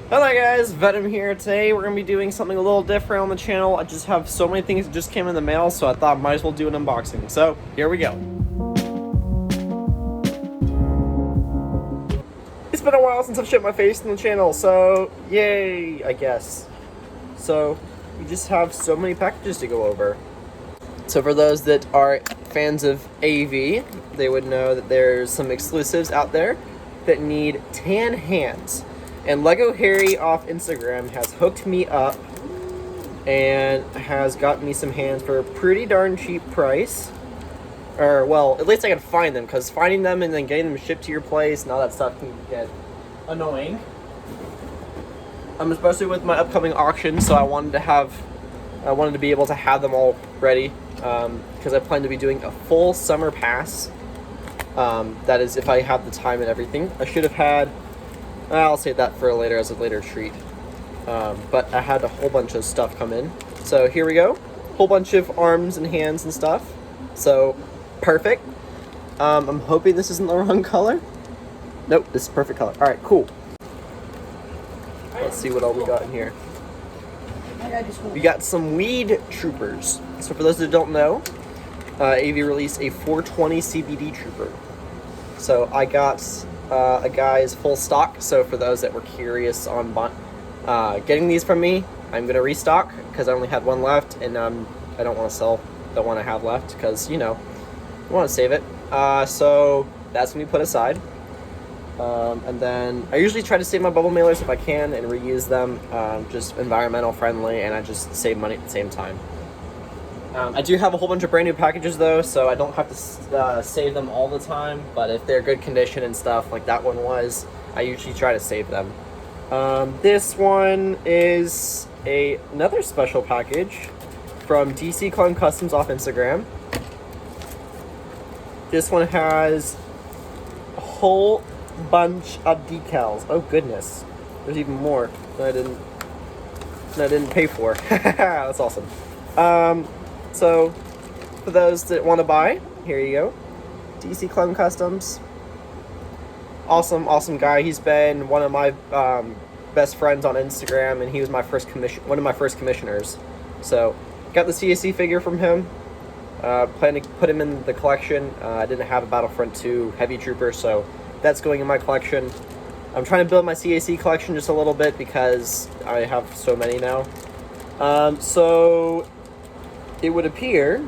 Hello guys, Venom here. Today we're going to be doing something a little different on the channel. I just have so many things that just came in the mail, so I thought I might as well do an unboxing. So, here we go. It's been a while since I've showed my face on the channel, so yay, I guess. So, we just have so many packages to go over. So for those that are fans of AV, they would know that there's some exclusives out there that need tan hands. And Lego Harry off Instagram has hooked me up and has got me some hands for a pretty darn cheap price. Or, well, at least I can find them, because finding them and then getting them shipped to your place and all that stuff can get annoying. Especially with my upcoming auction, so I wanted to be able to have them all ready, because I plan to be doing a full summer pass. That is, if I have the time and everything. I should have had... I'll save that for later as a later treat. But I had a whole bunch of stuff come in. So here we go. Whole bunch of arms and hands and stuff. So, perfect. I'm hoping this isn't the wrong color. Nope, this is perfect color. Alright, cool. Let's see what all we got in here. We got some weed troopers. So for those that don't know, AV released a 420 Cbd Trooper. So I got... a guy's full stock, so for those that were curious on getting these from me, I'm going to restock, because I only had one left, and I don't want to sell the one I have left, because, you know, I want to save it. So that's going to be put aside. And then I usually try to save my bubble mailers if I can, and reuse them, just environmental friendly, and I just save money at the same time. I do have a whole bunch of brand new packages though, so I don't have to save them all the time, but if they're good condition and stuff, like that one was, I usually try to save them. This one is another special package from Decaling Customs off Instagram. This one has a whole bunch of decals. Oh goodness, there's even more that I didn't pay for. That's awesome. So, for those that want to buy, here you go. Decaling Customs. Awesome guy. He's been one of my best friends on Instagram, and he was one of my first commissioners. So, got the CAC figure from him. Plan to put him in the collection. I didn't have a Battlefront 2 Heavy Trooper, so that's going in my collection. I'm trying to build my CAC collection just a little bit because I have so many now. So it would appear,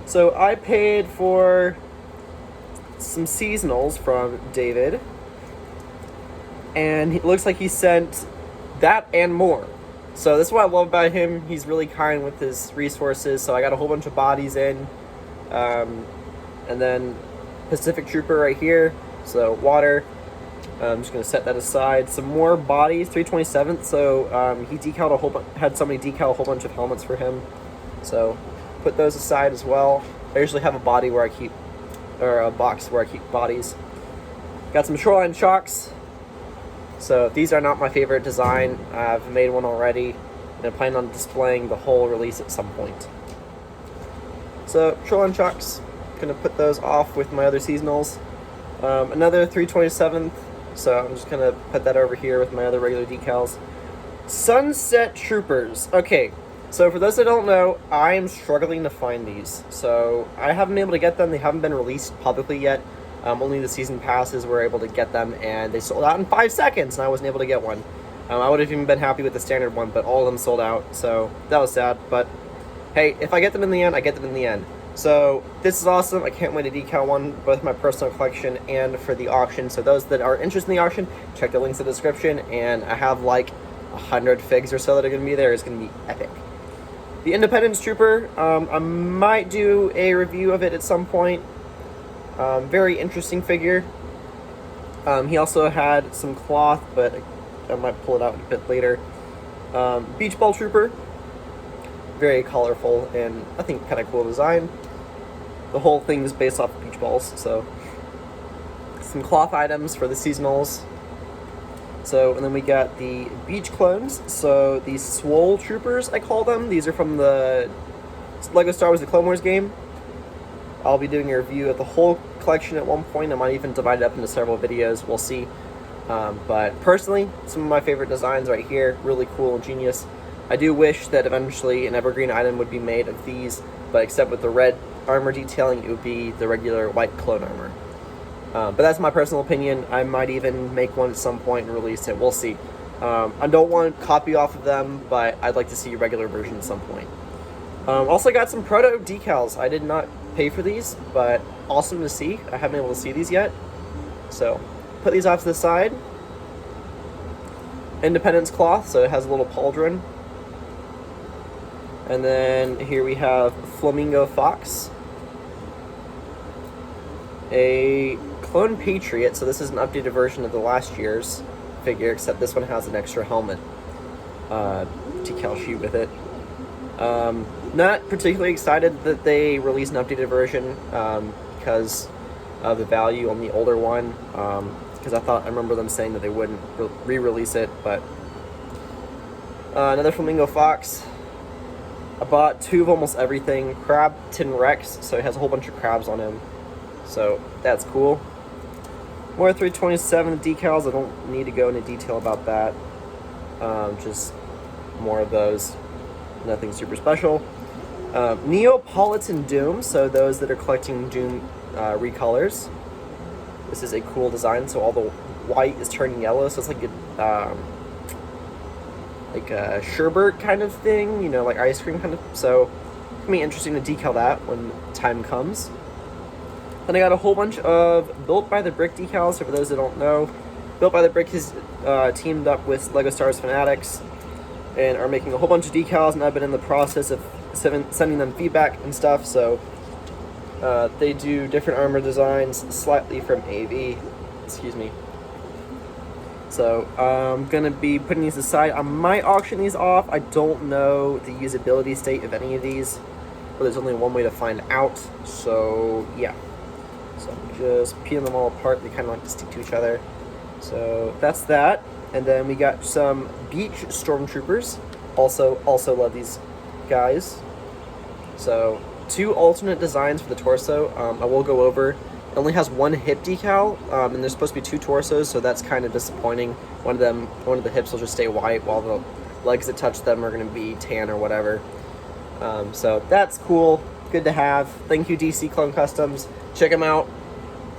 so I paid for some seasonals from David, and it looks like he sent that and more. So that's what I love about him. He's really kind with his resources. So I got a whole bunch of bodies in, and then Pacific Trooper right here. So water. I'm just gonna set that aside. Some more bodies, 327th. So he decaled had somebody decal a whole bunch of helmets for him. So put those aside as well. I usually have a body where I keep, or a box where I keep bodies. Got some shoreline shocks. So these are not my favorite design. I've made one already, and I plan on displaying the whole release at some point. So shoreline shocks, gonna put those off with my other seasonals. Another 327th. So I'm just gonna put that over here with my other regular decals. Sunset Troopers. Okay. So for those that don't know, I am struggling to find these. So I haven't been able to get them. They haven't been released publicly yet. Only the season passes were able to get them, and they sold out in 5 seconds, and I wasn't able to get one. I would have even been happy with the standard one, but all of them sold out, so that was sad. But hey, if I get them in the end, I get them in the end. So this is awesome. I can't wait to decal one, both my personal collection and for the auction. So those that are interested in the auction, check the links in the description, and I have like 100 figs or so that are going to be there. It's going to be epic. The Independence Trooper, I might do a review of it at some point. Very interesting figure. He also had some cloth, but I might pull it out a bit later. Beach Ball Trooper, very colorful and I think kind of cool design. The whole thing is based off of beach balls, so some cloth items for the seasonals. So, and then we got the beach clones. So these Swole Troopers, I call them. These are from the Lego Star Wars: The Clone Wars game. I'll be doing a review of the whole collection at one point. I might even divide it up into several videos. We'll see. But personally, some of my favorite designs right here, really cool and genius. I do wish that eventually an evergreen item would be made of these, but except with the red armor detailing, it would be the regular white clone armor. But that's my personal opinion. I might even make one at some point and release it. We'll see. I don't want to copy off of them, but I'd like to see a regular version at some point. Also got some Proto Decals. I did not pay for these, but awesome to see. I haven't been able to see these yet. So, put these off to the side. Independence cloth, so it has a little pauldron. And then here we have Flamingo Fox. A clone Patriot, so this is an updated version of the last year's figure, except this one has an extra helmet decal sheet with it. Not particularly excited that they released an updated version because of the value on the older one, because I remember them saying that they wouldn't re-release it, but another Flamingo Fox. I bought 2 of almost everything. Crabton Rex, so it has a whole bunch of crabs on him, so that's cool. More 327 decals. I don't need to go into detail about that. Just more of those. Nothing super special. Neapolitan Doom, so those that are collecting Doom recolors. This is a cool design, so all the white is turning yellow, so it's like a sherbet kind of thing, you know, like ice cream kind of. So it's gonna be interesting to decal that when time comes. Then I got a whole bunch of Built by the Brick decals. So for those that don't know, Built by the Brick has teamed up with LEGO Stars Fanatics and are making a whole bunch of decals, and I've been in the process of sending them feedback and stuff. So they do different armor designs slightly from AV. Excuse me. So I'm gonna be putting these aside. I might auction these off. I don't know the usability state of any of these, but there's only one way to find out. So yeah. So I'm just peeling them all apart. They kind of like to stick to each other. So that's that. And then we got some Beach Stormtroopers. Also love these guys. So 2 alternate designs for the torso. I will go over. It only has 1 hip decal, and there's supposed to be 2 torsos, so that's kind of disappointing. One of the hips will just stay white, while the legs that touch them are going to be tan or whatever. So that's cool. Good to have. Thank you, DC Clone Customs. Check them out.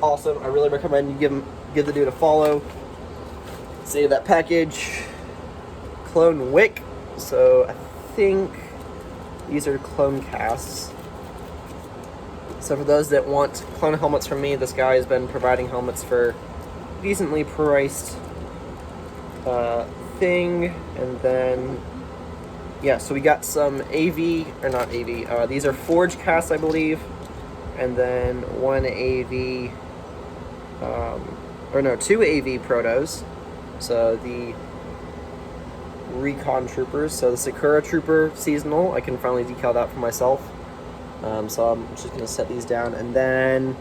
Awesome. I really recommend you give the dude a follow. Save that package. Clone Wick. So I think these are clone casts. So for those that want clone helmets from me, this guy has been providing helmets for decently priced thing. And then, yeah, so we got some AV, or not AV, these are Forge casts, I believe. And then 1 AV, or no, 2 AV Protos. So the Recon Troopers. So the Sakura Trooper seasonal, I can finally decal that for myself. So I'm just going to set these down. And then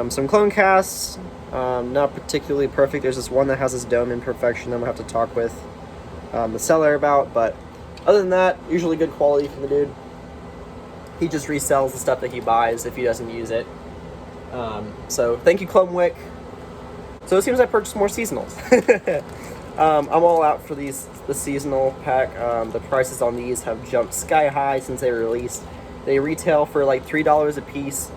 some clone casts, not particularly perfect. There's this one that has this dome imperfection I'm going to have to talk with the seller about. But other than that, usually good quality from the dude. He just resells the stuff that he buys if he doesn't use it. So thank you, Clone Wick. So it seems I purchased more seasonals. I'm all out for the seasonal pack. The prices on these have jumped sky high since they were released. They retail for like $3 a piece,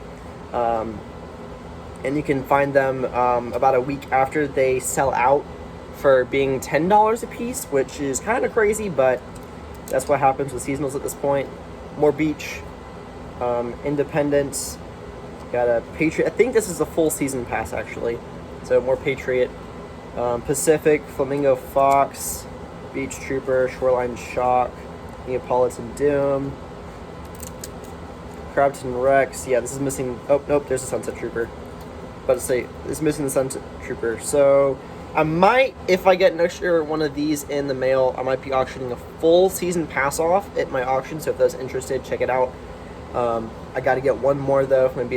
and you can find them about a week after they sell out for being $10 a piece, which is kind of crazy, but that's what happens with seasonals at this point. More Beach, Independence, got a Patriot. I think this is a full season pass actually, so more Patriot. Pacific, Flamingo Fox, Beach Trooper, Shoreline Shock, Neapolitan Doom, Crabton Rex. Yeah, this is missing. Oh, nope, there's a Sunset Trooper. About to say, it's missing the Sunset Trooper. So I might, if I get an extra one of these in the mail, I might be auctioning a full season pass off at my auction. So if those interested, check it out. I got to get one more though if I'm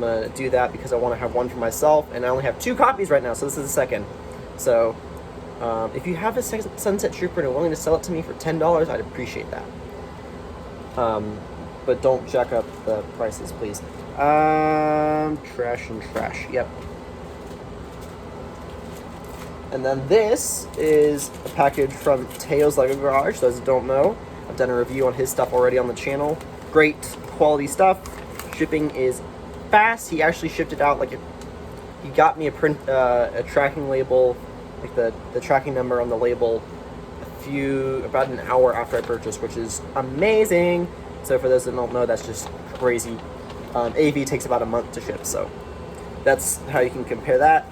gonna do that, because I want to have one for myself, and I only have 2 copies right now, so this is the second. So if you have a Sunset Trooper and are willing to sell it to me for $10, I'd appreciate that. But don't jack up the prices, please. Trash and trash. Yep. And then this is a package from Teo's Lego Garage. Those that don't know, I've done a review on his stuff already on the channel. Great quality stuff. Shipping is fast. He actually shipped it out like he got me a tracking label, like the tracking number on the label about an hour after I purchased, which is amazing. So for those that don't know, that's just crazy. AV takes about a month to ship, so that's how you can compare that.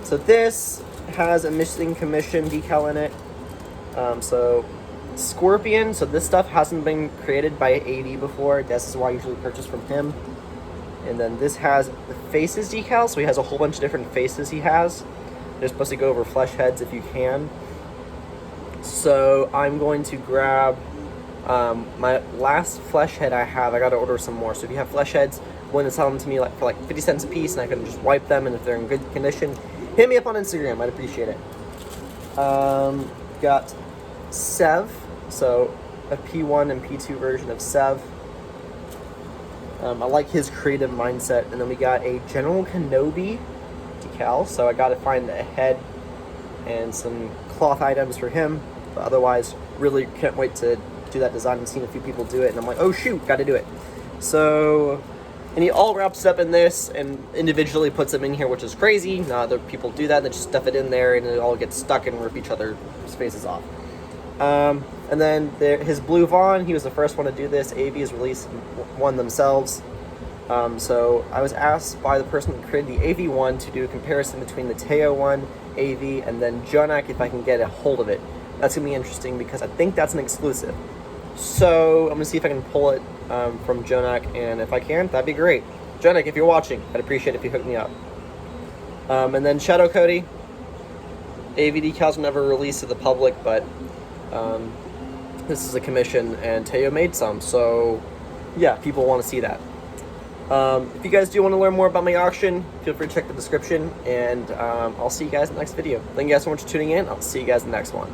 So this has a missing commission decal in it. So Scorpion, so this stuff hasn't been created by AV before. This is why I usually purchase from him. And then this has the faces decal, so he has a whole bunch of different faces he has. They're supposed to go over flesh heads if you can. So I'm going to grab my last flesh head I have. I got to order some more. So if you have flesh heads, willing to sell them to me for 50 cents a piece, and I can just wipe them, and if they're in good condition, hit me up on Instagram. I'd appreciate it. Got Sev, so a P1 and P2 version of Sev. I like his creative mindset. And then we got a General Kenobi decal, so I got to find a head and some cloth items for him. But otherwise, really can't wait to do that design. I've seen a few people do it, and I'm like, oh shoot, got to do it. So, and he all wraps up in this and individually puts them in here, which is crazy. Now other people do that, and they just stuff it in there, and it all gets stuck and rip each other's faces off. And then his Blue Vaughn, he was the first one to do this. AV has released one themselves. So I was asked by the person who created the AV one to do a comparison between the Teo one, AV, and then Jonak if I can get a hold of it. That's going to be interesting because I think that's an exclusive. So I'm going to see if I can pull it from Jonak, and if I can, that'd be great. Jonak, if you're watching, I'd appreciate it if you hook me up. And then Shadow Cody. AV decals were never released to the public, but this is a commission, and Teo made some, so yeah, people want to see that. If you guys do want to learn more about my auction, feel free to check the description, and I'll see you guys in the next video. Thank you guys so much for tuning in. I'll see you guys in the next one.